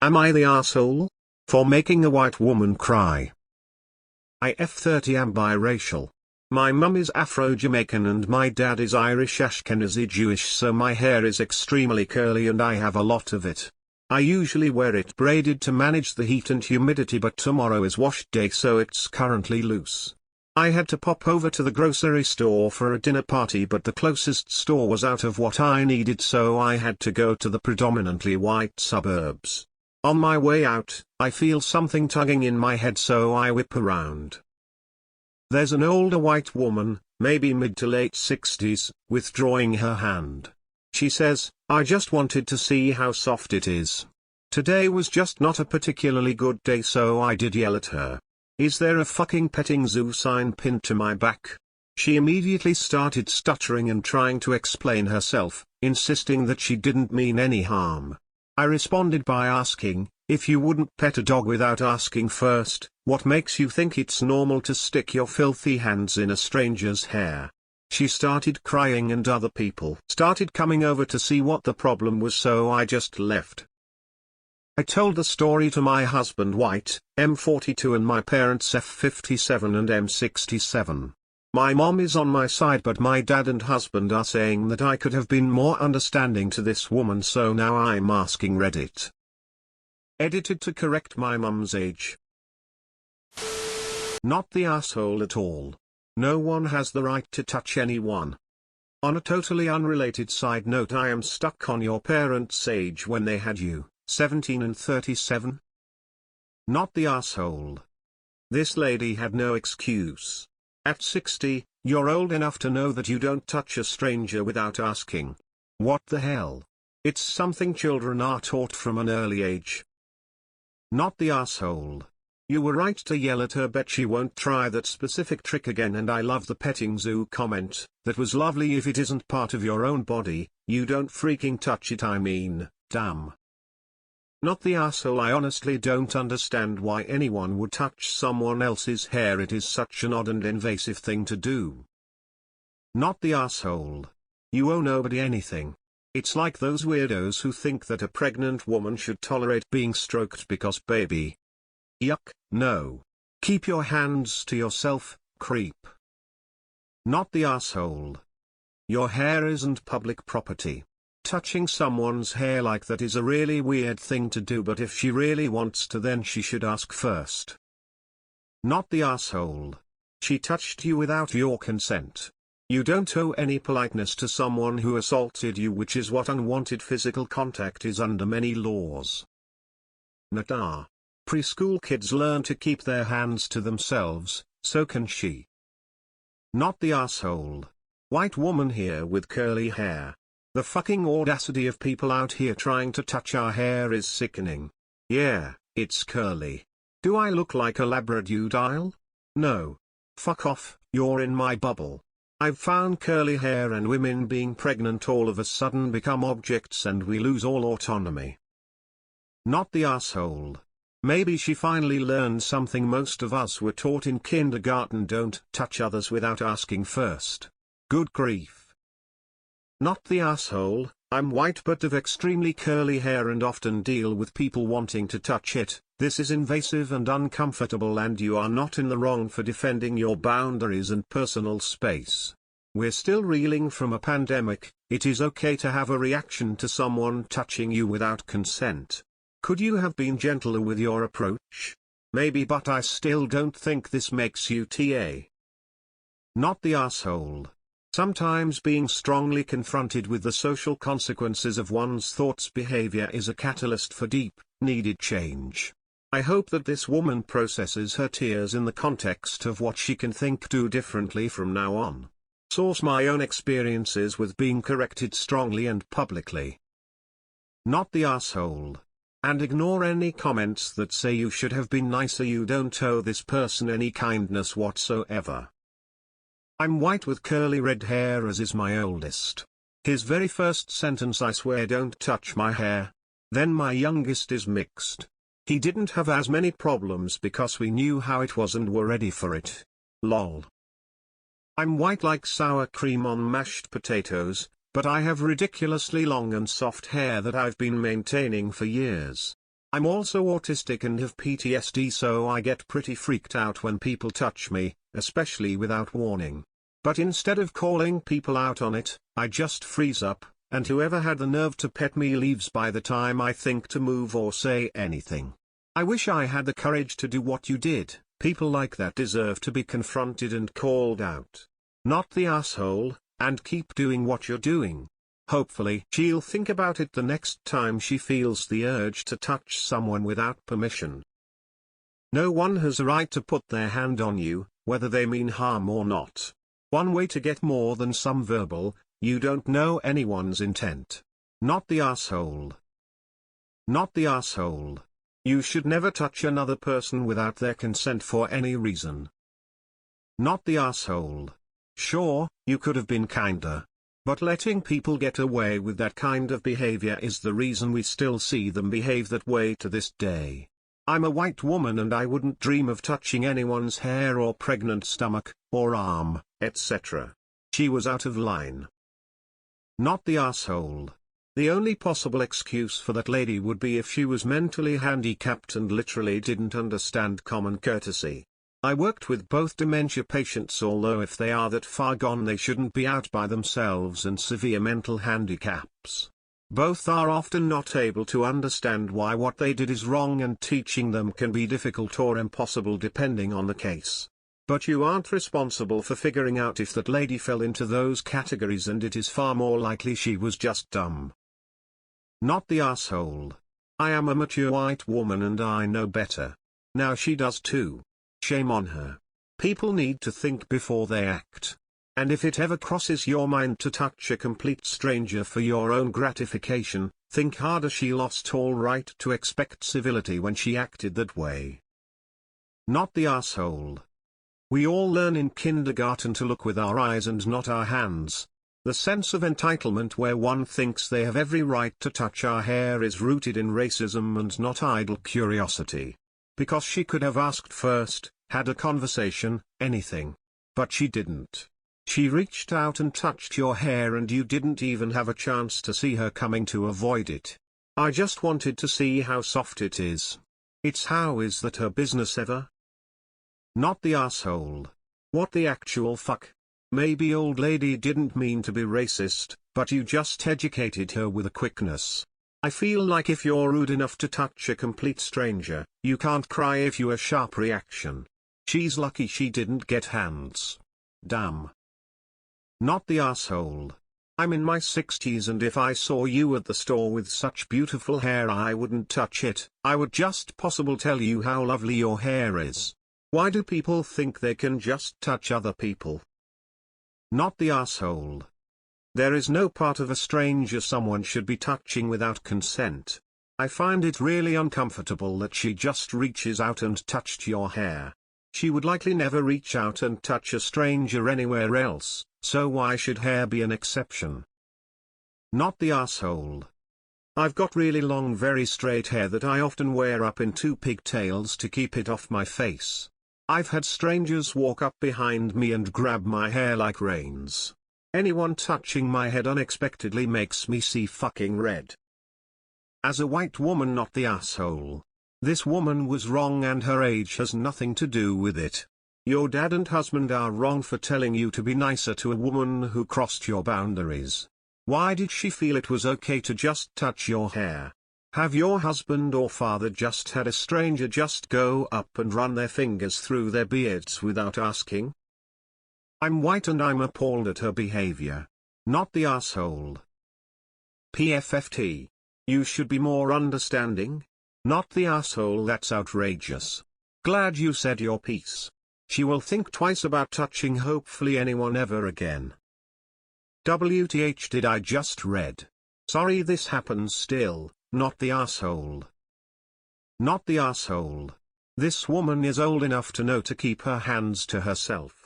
Am I the asshole? For making a white woman cry. I F30 am biracial. My mum is Afro-Jamaican and my dad is Irish Ashkenazi Jewish, so my hair is extremely curly and I have a lot of it. I usually wear it braided to manage the heat and humidity, but tomorrow is wash day so it's currently loose. I had to pop over to the grocery store for a dinner party, but the closest store was out of what I needed, so I had to go to the predominantly white suburbs. On my way out, I feel something tugging in my head, so I whip around. There's an older white woman, maybe mid to late 60s, withdrawing her hand. She says, "I just wanted to see how soft it is." Today was just not a particularly good day, so I did yell at her. "Is there a fucking petting zoo sign pinned to my back?" She immediately started stuttering and trying to explain herself, insisting that she didn't mean any harm. I responded by asking, "If you wouldn't pet a dog without asking first, what makes you think it's normal to stick your filthy hands in a stranger's hair?" She started crying and other people started coming over to see what the problem was, so I just left. I told the story to my husband White, M42, and my parents F57 and M67. My mom is on my side, but my dad and husband are saying that I could have been more understanding to this woman, so now I'm asking Reddit. Edited to correct my mum's age. Not the asshole at all. No one has the right to touch anyone. On a totally unrelated side note, I am stuck on your parents' age when they had you, 17 and 37. Not the asshole. This lady had no excuse. At 60, you're old enough to know that you don't touch a stranger without asking. What the hell? It's something children are taught from an early age. Not the asshole. You were right to yell at her, bet she won't try that specific trick again, and I love the petting zoo comment, that was lovely. If it isn't part of your own body, you don't freaking touch it, I mean, damn. Not the asshole. I honestly don't understand why anyone would touch someone else's hair. It is such an odd and invasive thing to do. Not the asshole. You owe nobody anything. It's like those weirdos who think that a pregnant woman should tolerate being stroked because baby. Yuck, no. Keep your hands to yourself, creep. Not the asshole. Your hair isn't public property. Touching someone's hair like that is a really weird thing to do, but if she really wants to, then she should ask first. Not the asshole. She touched you without your consent. You don't owe any politeness to someone who assaulted you, which is what unwanted physical contact is under many laws. Nata. Preschool kids learn to keep their hands to themselves, so can she. Not the asshole. White woman here with curly hair. The fucking audacity of people out here trying to touch our hair is sickening. Yeah, it's curly. Do I look like a labradoodle? No. Fuck off, you're in my bubble. I've found curly hair and women being pregnant all of a sudden become objects and we lose all autonomy. Not the asshole. Maybe she finally learned something most of us were taught in kindergarten: don't touch others without asking first. Good grief. Not the asshole. I'm white but have extremely curly hair and often deal with people wanting to touch it. This is invasive and uncomfortable, and you are not in the wrong for defending your boundaries and personal space. We're still reeling from a pandemic. It is okay to have a reaction to someone touching you without consent. Could you have been gentler with your approach? Maybe, but I still don't think this makes you TA. Not the asshole. Sometimes being strongly confronted with the social consequences of one's thoughts behavior is a catalyst for deep, needed change. I hope that this woman processes her tears in the context of what she can do differently from now on. Source: my own experiences with being corrected strongly and publicly. Not the asshole. And ignore any comments that say you should have been nicer. You don't owe this person any kindness whatsoever. I'm white with curly red hair, as is my oldest. His very first sentence: I swear don't touch my hair. Then my youngest is mixed. He didn't have as many problems because we knew how it was and were ready for it. Lol. I'm white like sour cream on mashed potatoes, but I have ridiculously long and soft hair that I've been maintaining for years. I'm also autistic and have PTSD, so I get pretty freaked out when people touch me, especially without warning. But instead of calling people out on it, I just freeze up, and whoever had the nerve to pet me leaves by the time I think to move or say anything. I wish I had the courage to do what you did. People like that deserve to be confronted and called out. Not the asshole, and keep doing what you're doing. Hopefully she'll think about it the next time she feels the urge to touch someone without permission. No one has a right to put their hand on you, whether they mean harm or not. One way to get more than some verbal, you don't know anyone's intent. Not the asshole. Not the asshole. You should never touch another person without their consent for any reason. Not the asshole. Sure, you could have been kinder. But letting people get away with that kind of behavior is the reason we still see them behave that way to this day. I'm a white woman and I wouldn't dream of touching anyone's hair or pregnant stomach, or arm, etc. She was out of line. Not the asshole. The only possible excuse for that lady would be if she was mentally handicapped and literally didn't understand common courtesy. I worked with both dementia patients, although if they are that far gone they shouldn't be out by themselves, and severe mental handicaps. Both are often not able to understand why what they did is wrong, and teaching them can be difficult or impossible depending on the case. But you aren't responsible for figuring out if that lady fell into those categories, and it is far more likely she was just dumb. Not the asshole. I am a mature white woman and I know better. Now she does too. Shame on her. People need to think before they act. And if it ever crosses your mind to touch a complete stranger for your own gratification, think harder. She lost all right to expect civility when she acted that way. Not the asshole. We all learn in kindergarten to look with our eyes and not our hands. The sense of entitlement where one thinks they have every right to touch our hair is rooted in racism and not idle curiosity. Because she could have asked first, had a conversation, anything. But she didn't. She reached out and touched your hair and you didn't even have a chance to see her coming to avoid it. I just wanted to see how soft it is. It's how is that her business ever? Not the asshole. What the actual fuck? Maybe old lady didn't mean to be racist, but you just educated her with a quickness. I feel like if you're rude enough to touch a complete stranger, you can't cry if you a sharp reaction. She's lucky she didn't get hands. Damn. Not the asshole. I'm in my 60s and if I saw you at the store with such beautiful hair I wouldn't touch it. I would just possibly tell you how lovely your hair is. Why do people think they can just touch other people? Not the asshole. There is no part of a stranger someone should be touching without consent. I find it really uncomfortable that she just reaches out and touched your hair. She would likely never reach out and touch a stranger anywhere else, so why should hair be an exception? Not the asshole. I've got really long very straight hair that I often wear up in 2 pigtails to keep it off my face. I've had strangers walk up behind me and grab my hair like reins. Anyone touching my head unexpectedly makes me see fucking red. As a white woman, not the asshole. This woman was wrong and her age has nothing to do with it. Your dad and husband are wrong for telling you to be nicer to a woman who crossed your boundaries. Why did she feel it was okay to just touch your hair? Have your husband or father just had a stranger just go up and run their fingers through their beards without asking? I'm white and I'm appalled at her behavior. Not the asshole. PFFT. You should be more understanding. Not the asshole. That's outrageous. Glad you said your piece. She will think twice about touching hopefully anyone ever again. WTH did I just read. Sorry this happens still. Not the asshole. Not the asshole. This woman is old enough to know to keep her hands to herself.